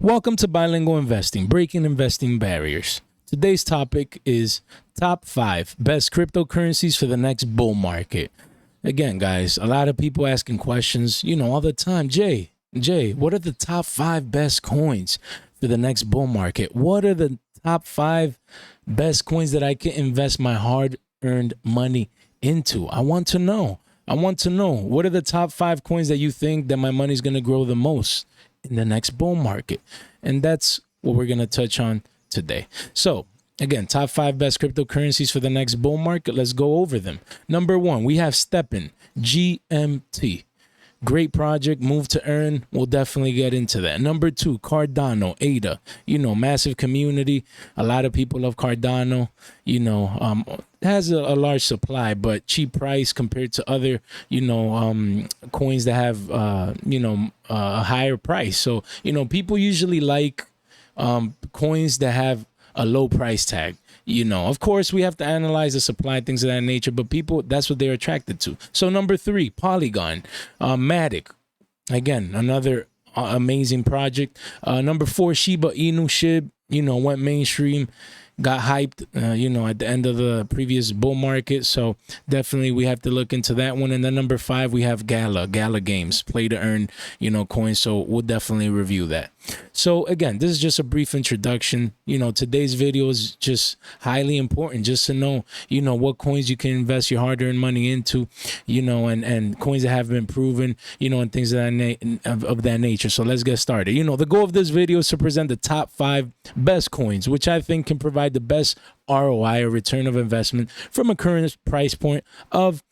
Welcome to Bilingual Investing, breaking investing barriers. Today's topic is top 5 best cryptocurrencies for the next bull market. Again, guys, a lot of people asking questions, all the time. Jay, what are the top 5 best coins for the next bull market? What are the top 5 best coins that I can invest my hard-earned money into? I want to know. What are the top 5 coins that you think that my money's going to grow the most in the next bull market? And that's what we're going to touch on today. So again, top 5 best cryptocurrencies for the next bull market. Let's go over them. Number 1, we have SHIBAINU, GMT. Great project, move to earn. We'll definitely get into that. Number 2, Cardano, ADA. Massive community. A lot of people love Cardano. It has a large supply, but cheap price compared to other, coins that have, a higher price. So, people usually like coins that have a low price tag. Of course, we have to analyze the supply, things of that nature, but people, that's what they're attracted to. So number 3, Polygon, Matic. Again, another amazing project. Number 4, SHIBAINU, SHIB, went mainstream, got hyped, at the end of the previous bull market. So definitely we have to look into that one. And then number 5, we have Gala Games, play to earn, coins. So we'll definitely review that. So again, this is just a brief introduction. Today's video is just highly important just to know, what coins you can invest your hard-earned money into, and coins that have been proven, and things of that nature. So let's get started. The goal of this video is to present the top 5 best coins, which I think can provide the best ROI, or return of investment, from a current price point of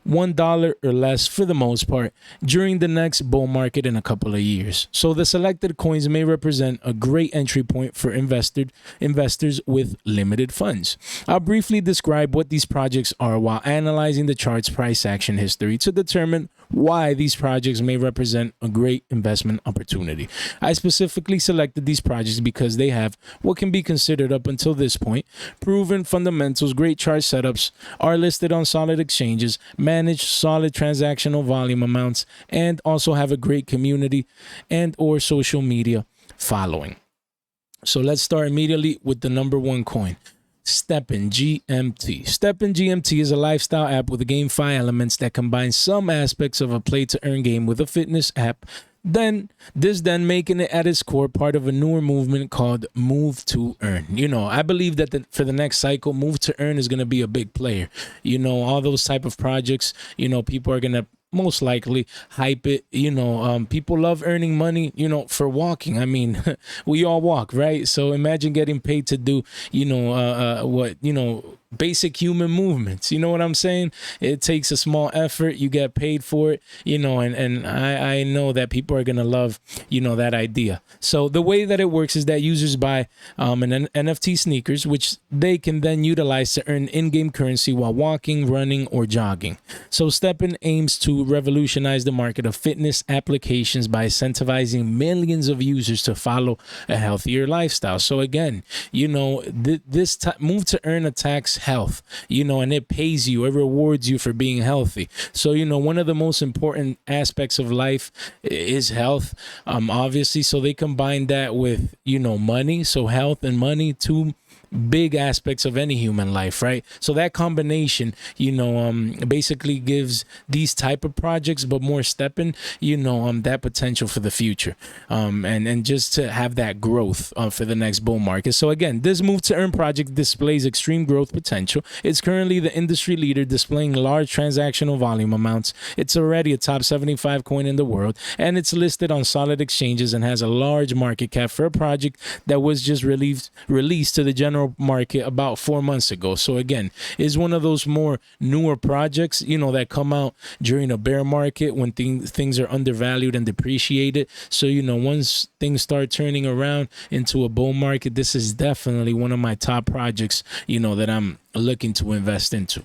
$1 or less for the most part during the next bull market in a couple of years. So the selected coins may represent a great entry point for investors with limited funds. I'll briefly describe what these projects are while analyzing the chart's price action history to determine why these projects may represent a great investment opportunity. I specifically selected these projects because they have what can be considered, up until this point, proven fundamentals, great chart setups, are listed on solid exchanges, manage solid transactional volume amounts, and also have a great community and or social media following. So let's start immediately with the number 1 coin, SHIBAINU GMT. SHIBAINU GMT is a lifestyle app with GameFi elements that combine some aspects of a play-to-earn game with a fitness app. Then making it at its core part of a newer movement called Move to Earn. I believe that for the next cycle, Move to Earn is going to be a big player. All those type of projects, people are going to most likely hype it. People love earning money, for walking. I mean, we all walk, right? So imagine getting paid to do, basic human movements. You know what I'm saying? It takes a small effort. You get paid for it, and I know that people are going to love, that idea. So the way that it works is that users buy an NFT sneakers, which they can then utilize to earn in-game currency while walking, running, or jogging. So SHIBAINU aims to revolutionize the market of fitness applications by incentivizing millions of users to follow a healthier lifestyle. So again, this Move to Earn attacks health, and it pays you, it rewards you for being healthy. So, one of the most important aspects of life is health, obviously. So they combine that with, money. So health and money, two big aspects of any human life, right? So that combination, basically gives these type of projects, but more SHIBAINU, that potential for the future, and just to have that growth for the next bull market. So again, this Move to Earn project displays extreme growth potential. It's currently the industry leader, displaying large transactional volume amounts. It's already a top 75 coin in the world, and it's listed on solid exchanges and has a large market cap for a project that was just released to the general market about 4 months ago. So again, is one of those more newer projects, that come out during a bear market when things are undervalued and depreciated. So, once things start turning around into a bull market, this is definitely one of my top projects, that I'm looking to invest into.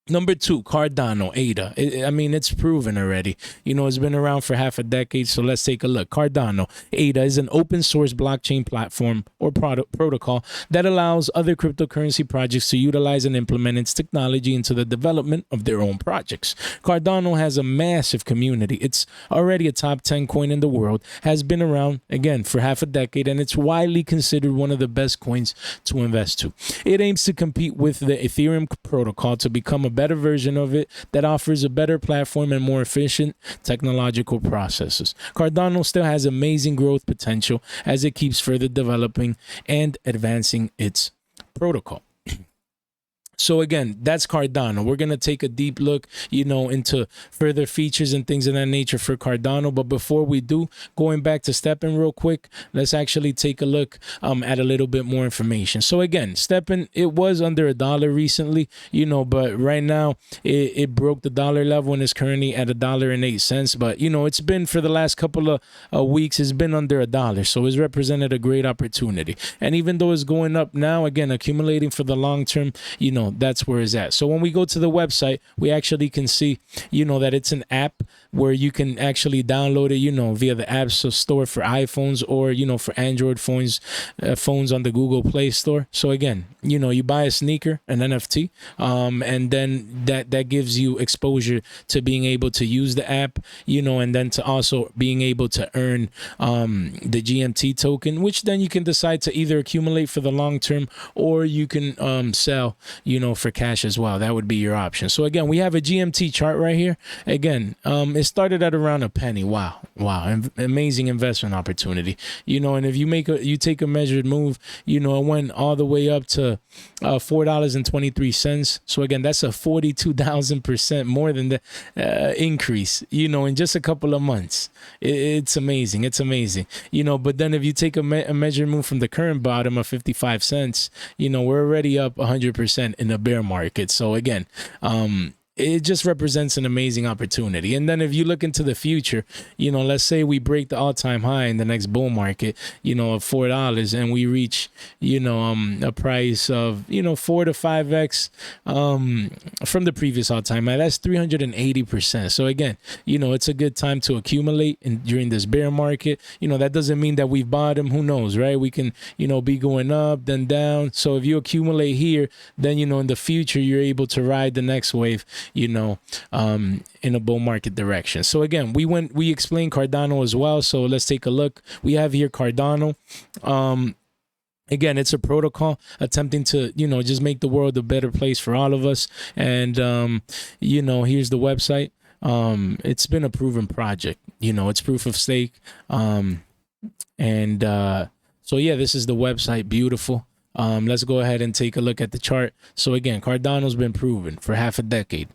Number two, Cardano, ADA. I mean, it's proven already. It's been around for half a decade. So let's take a look. Cardano, ADA is an open source blockchain platform or protocol that allows other cryptocurrency projects to utilize and implement its technology into the development of their own projects. Cardano has a massive community. It's already a top 10 coin in the world, has been around, again, for half a decade, and it's widely considered one of the best coins to invest to. It aims to compete with the Ethereum protocol to become a better version of it that offers a better platform and more efficient technological processes. Cardano still has amazing growth potential as it keeps further developing and advancing its protocol. So again, that's Cardano. We're going to take a deep look, into further features and things of that nature for Cardano. But before we do, going back to STEPN real quick, let's actually take a look at a little bit more information. So again, STEPN, it was under $1 recently, but right now it broke the dollar level and is currently at $1.08. But, it's been for the last couple of weeks, it's been under $1. So it's represented a great opportunity. And even though it's going up now, again, accumulating for the long term, that's where it's at. So when we go to the website, we actually can see, that it's an app where you can actually download it, via the App Store for iPhones or, for Android phones on the Google Play Store. So again, you buy a sneaker, an NFT, and then that gives you exposure to being able to use the app, and then to also being able to earn the GMT token, which then you can decide to either accumulate for the long term or you can sell, for cash as well. That would be your option. So again, we have a GMT chart right here. Again, it started at around a penny. Wow. Amazing investment opportunity. And if you take a measured move, it went all the way up to $4.23. So again, that's a 42,000% more than the increase, in just a couple of months. It's amazing. But then if you take a measured move from the current bottom of 55 cents, we're already up 100% in the bear market. So again, it just represents an amazing opportunity. And then if you look into the future, let's say we break the all-time high in the next bull market, of $4 and we reach, a price of, 4 to 5x from the previous all-time high. That's 380%. So again, it's a good time to accumulate during this bear market. That doesn't mean that we've bottomed. Who knows, right? We can, be going up, then down. So if you accumulate here, then, in the future, you're able to ride the next wave, in a bull market direction. So again, we explained Cardano as well. So let's take a look. We have here Cardano. Again, it's a protocol attempting to, just make the world a better place for all of us. And, here's the website. It's been a proven project, it's proof of stake. So yeah, this is the website. Beautiful. Let's go ahead and take a look at the chart. So again, Cardano's been proven for half a decade.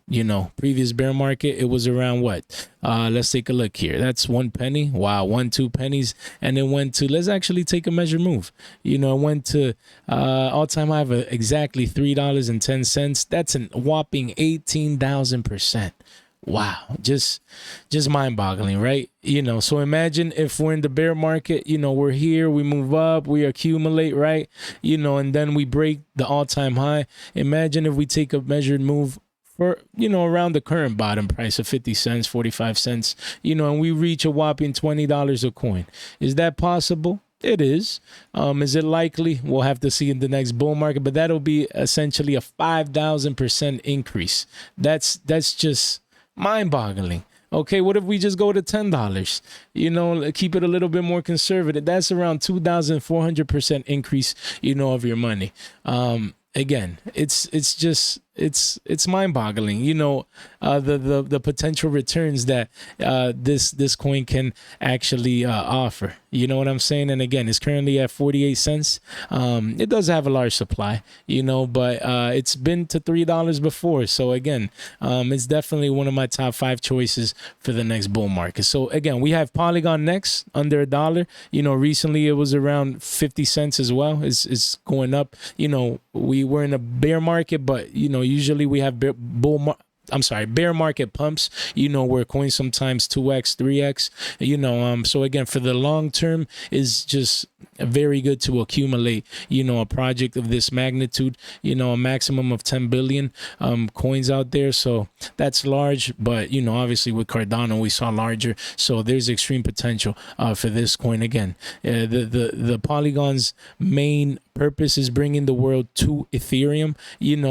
Previous bear market, it was around what? Let's take a look here. That's 1 penny. Wow, 2 pennies. And it went to, let's actually take a measured move. It went to all-time high of exactly $3.10. That's a whopping 18,000%. Wow, just mind-boggling, right? So imagine if we're in the bear market, we're here, we move up, we accumulate, right? And then we break the all-time high. Imagine if we take a measured move for, around the current bottom price of 50 cents, 45 cents, and we reach a whopping $20 a coin. Is that possible? It is. Is it likely? We'll have to see in the next bull market, but that'll be essentially a 5,000% increase. That's just mind-boggling. Okay, what if we just go to $10? Keep it a little bit more conservative. That's around 2,400% increase, of your money. Again, it's mind-boggling. The potential returns that this coin can actually offer. You know what I'm saying? And again, it's currently at 48 cents. It does have a large supply, but it's been to $3 before. So again, it's definitely one of my top 5 choices for the next bull market. So again, we have Polygon next under $1. Recently it was around 50 cents as well. It's going up. We were in a bear market, but usually we have bear market pumps, where coins sometimes 2x, 3x, so again, for the long term is just very good to accumulate, a project of this magnitude, a maximum of 10 billion coins out there. So that's large, but obviously with Cardano we saw larger, so there's extreme potential for this coin. Again, the Polygon's main purpose is bringing the world to Ethereum,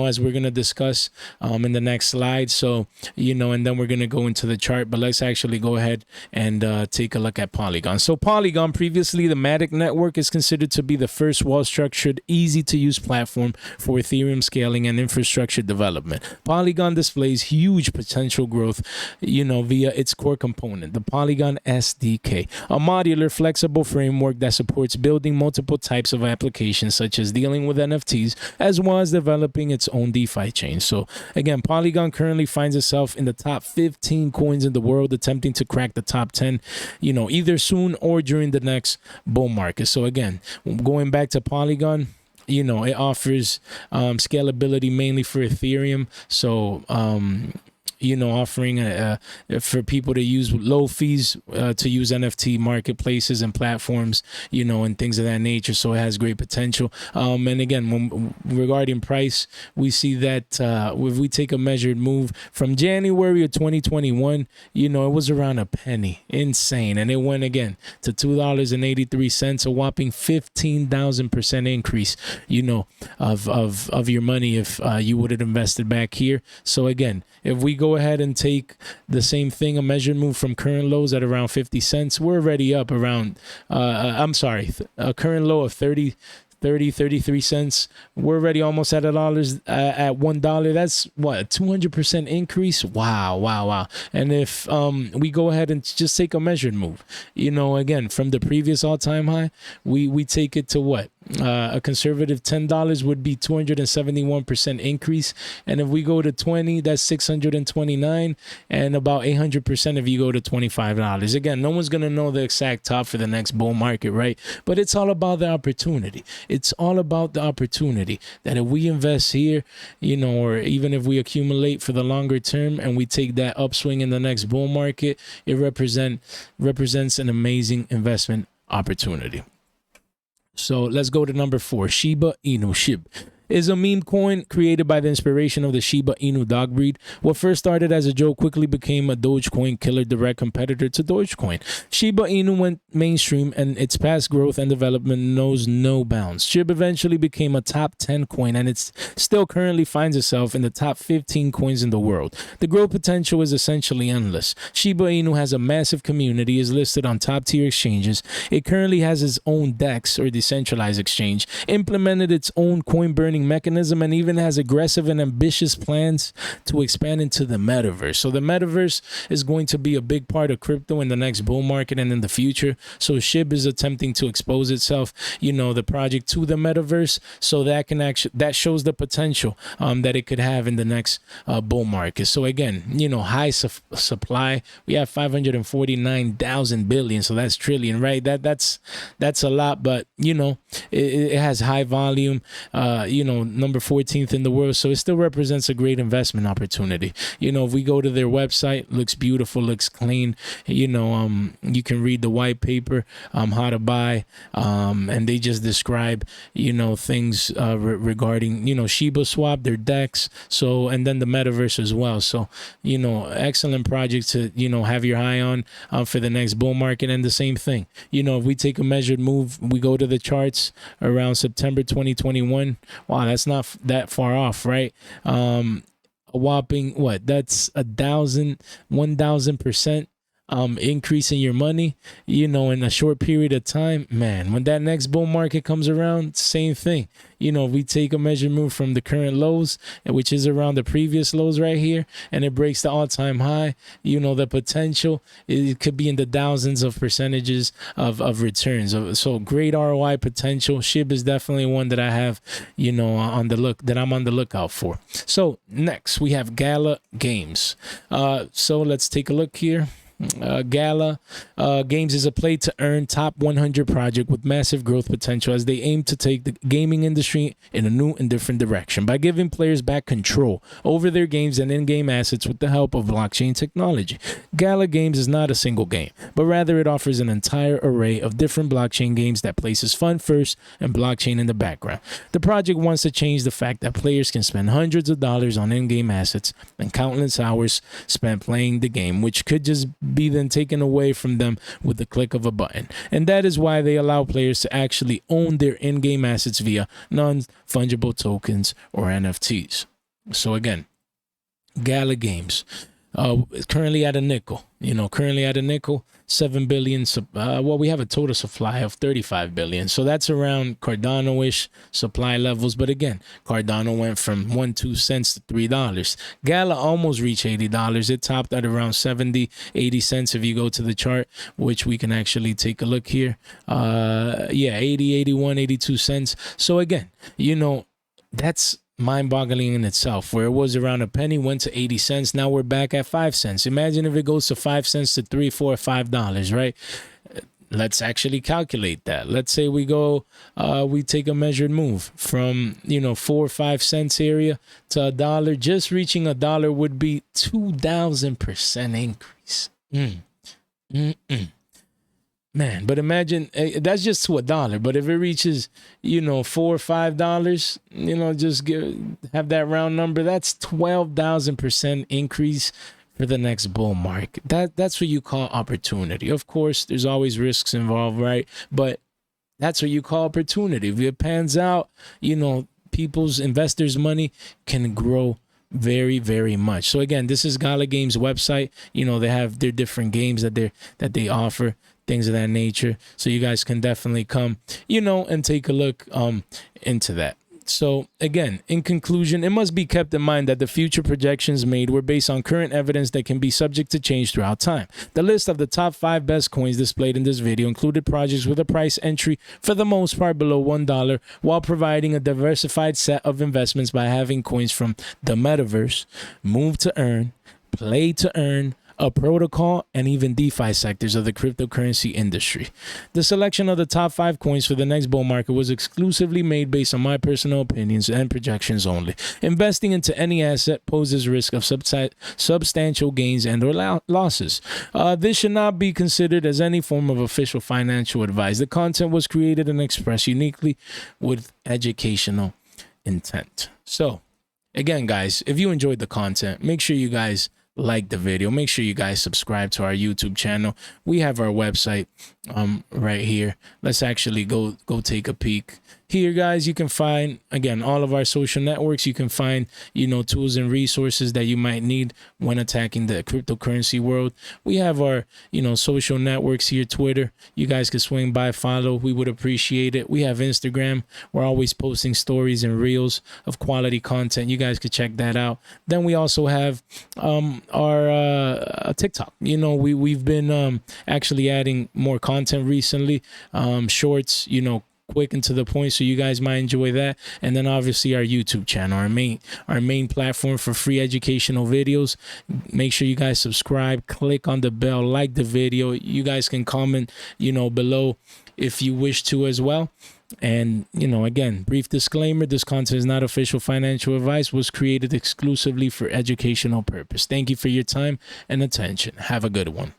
as we're going to discuss in the next slide. So and then we're going to go into the chart, but let's actually go ahead and take a look at Polygon. So Polygon, previously the Matic network, is considered to be the first well-structured, easy-to-use platform for Ethereum scaling and infrastructure development. Polygon displays huge potential growth, via its core component, the Polygon SDK, a modular, flexible framework that supports building multiple types of applications, such as dealing with NFTs, as well as developing its own DeFi chain. So again, Polygon currently finds itself in the top 15 coins in the world, attempting to crack the top 10, either soon or during the next bull market. So again, going back to Polygon, it offers scalability mainly for Ethereum. So offering for people to use low fees to use NFT marketplaces and platforms, and things of that nature. So it has great potential. And again, regarding price, we see that if we take a measured move from January of 2021, it was around a penny, insane, and it went again to $2.83, a whopping 15,000% increase, of your money if you would have invested back here. So again, if we go ahead and take the same thing, a measured move from current lows at around 50 cents, we're already up around, a current low of 33 cents. We're already almost at $1 at $1. That's what, a 200% increase. Wow. And if we go ahead and just take a measured move, again, from the previous all-time high, we take it to what? A conservative $10 would be 271% increase, and if we go to 20, that's 629, and about 800% if you go to $25. Again, no one's gonna know the exact top for the next bull market, right? But it's all about the opportunity. It's all about the opportunity that if we invest here, or even if we accumulate for the longer term and we take that upswing in the next bull market, it represents an amazing investment opportunity. So let's go to number 4, Shiba Inu. SHIB is a meme coin created by the inspiration of the Shiba Inu dog breed. What first started as a joke quickly became a Dogecoin killer direct competitor to Dogecoin. Shiba Inu went mainstream, and its past growth and development knows no bounds. SHIB eventually became a top 10 coin, and it still currently finds itself in the top 15 coins in the world. The growth potential is essentially endless. Shiba Inu has a massive community, is listed on top-tier exchanges. It currently has its own DEX, or decentralized exchange, implemented its own coin-burning mechanism, and even has aggressive and ambitious plans to expand into the metaverse. So the metaverse is going to be a big part of crypto in the next bull market and in the future. So SHIB is attempting to expose itself, the project, to the metaverse, so that shows the potential that it could have in the next bull market. So again, high supply. We have 549,000 billion, so that's trillion, right? That's a lot, but it has high volume. Number 14th in the world, so it still represents a great investment opportunity. If we go to their website, looks beautiful, looks clean. You can read the white paper, how to buy, and they just describe things regarding Shiba Swap, their DEX, so, and then the metaverse as well. So excellent project to have your eye on for the next bull market. And the same thing, if we take a measured move, we go to the charts around September 2021. Wow, that's not that far off, right? A whopping, that's 1,000% increase in your money, in a short period of time. Man, when that next bull market comes around, same thing. We take a measured move from the current lows, which is around the previous lows right here, and it breaks the all-time high. The potential, it could be in the thousands of percentages of returns. So great ROI potential. SHIB is definitely one that I have, I'm on the lookout for. So next we have Gala Games. So let's take a look here. Gala Games is a play-to-earn top 100 project with massive growth potential as they aim to take the gaming industry in a new and different direction by giving players back control over their games and in-game assets with the help of blockchain technology. Gala Games is not a single game, but rather it offers an entire array of different blockchain games that places fun first and blockchain in the background. The project wants to change the fact that players can spend hundreds of dollars on in-game assets and countless hours spent playing the game, which could just be then taken away from them with the click of a button. And that is why they allow players to actually own their in-game assets via non-fungible tokens or NFTs. So again, Gala Games, currently at a nickel. Currently at a nickel, 7 billion. We have a total supply of 35 billion. So that's around Cardano-ish supply levels. But again, Cardano went from 2 cents to $3. Gala almost reached $80. It topped at around 70, 80 cents if you go to the chart, which we can actually take a look here. 80, 81, 82 cents. So again, that's mind-boggling in itself. Where it was around a penny, went to 80 cents. Now we're back at 5 cents. Imagine if it goes to 5 cents to $3, $4, $5, right? Let's actually calculate that. Let's say we take a measured move from 4 or 5 cents area to $1. Just reaching $1 would be 2,000% increase. Man, but imagine that's just to $1. But if it reaches, $4 or $5, just have that round number. That's 12,000% increase for the next bull market. That's what you call opportunity. Of course, there's always risks involved, right? But that's what you call opportunity. If it pans out, people's investors' money can grow very, very much. So again, this is Gala Games website. They have their different games that they offer, things of that nature. So you guys can definitely come, and take a look into that. So again, in conclusion, it must be kept in mind that the future projections made were based on current evidence that can be subject to change throughout time. The list of the top 5 best coins displayed in this video included projects with a price entry for the most part below $1, while providing a diversified set of investments by having coins from the metaverse, move to earn, play to earn, a protocol, and even DeFi sectors of the cryptocurrency industry. The selection of the top 5 coins for the next bull market was exclusively made based on my personal opinions and projections only. Investing into any asset poses risk of substantial gains and or losses. This should not be considered as any form of official financial advice. The content was created and expressed uniquely with educational intent. So, again, guys, if you enjoyed the content, make sure you guys like the video. Make sure you guys subscribe to our YouTube channel. We have our website right here. Let's actually go take a peek. Here, guys, you can find, again, all of our social networks. You can find, tools and resources that you might need when attacking the cryptocurrency world. We have our, social networks here, Twitter. You guys can swing by, follow. We would appreciate it. We have Instagram. We're always posting stories and reels of quality content. You guys could check that out. Then we also have our TikTok. We've been actually adding more content recently. Shorts, quick and to the point, so you guys might enjoy that. And then obviously our YouTube channel, our main platform for free educational videos. Make sure you guys subscribe, click on the bell, like the video. You guys can comment below if you wish to as well. And again, brief disclaimer, this content is not official financial advice, was created exclusively for educational purpose. Thank you for your time and attention. Have a good one.